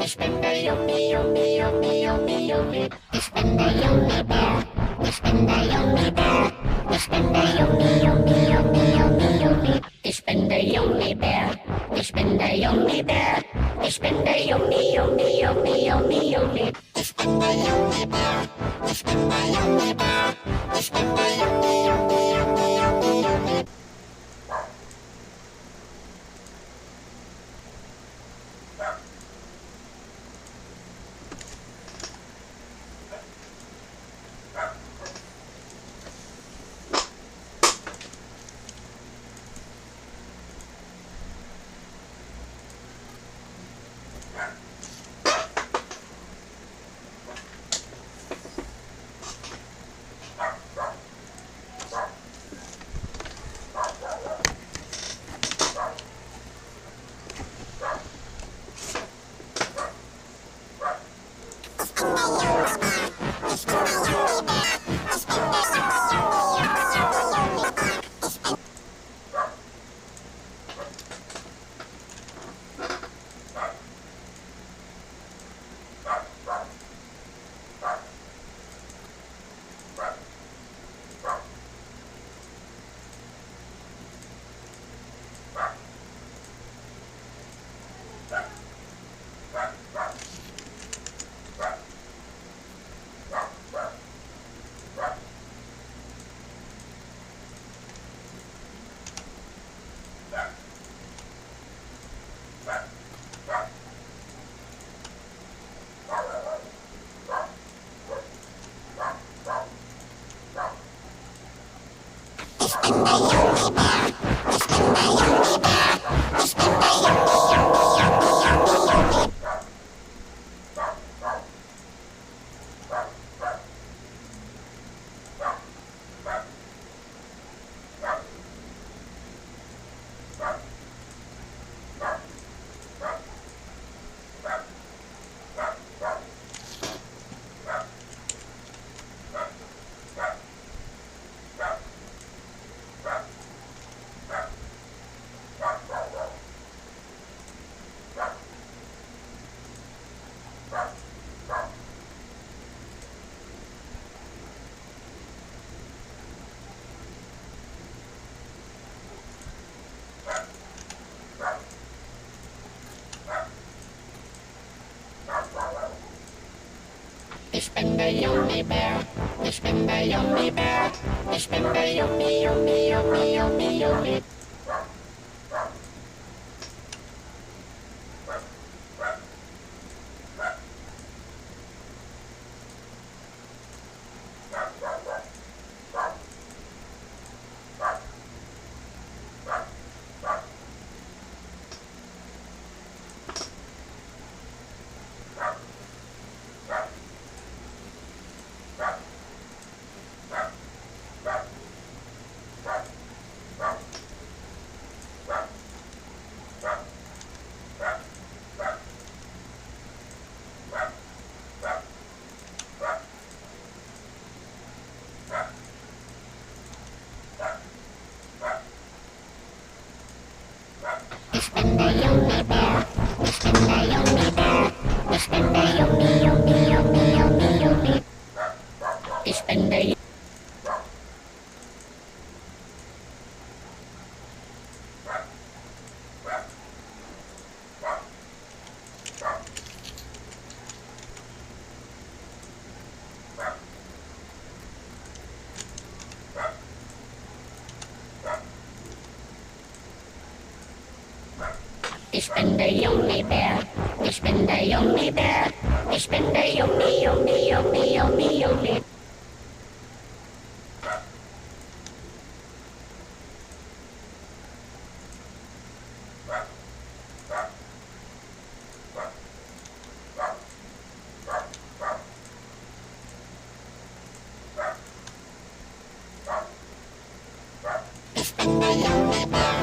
Ich bin der Junge, Junge, Junge, Junge, Junge. Ich bin der junge Bär. Ich bin der junge Bär. Ich bin der junge, Junge, Junge, Junge, Junge. Ich bin der junge Bär. Ich bin der junge Bär. Ich bin der junge, Junge, Junge, Junge, Junge. Ich bin der junge Bär. Ich bin der junge Bär. Ich bin der junge, Junge, Junge, Junge, Junge. Ich bin der junge Bär, ich bin der junge Bär, ich bin der junge, Junge, Junge, Junge, Junge. Ich bin der junge Bär, ich bin der junge Bär, ich bin der junge, Junge, Junge, Junge, Junge. Ich bin der Ich bin der junge Bär, ich bin der junge Bär, ich bin der junge, Junge, Junge, Junge, Junge. Ich bin der junge Bär.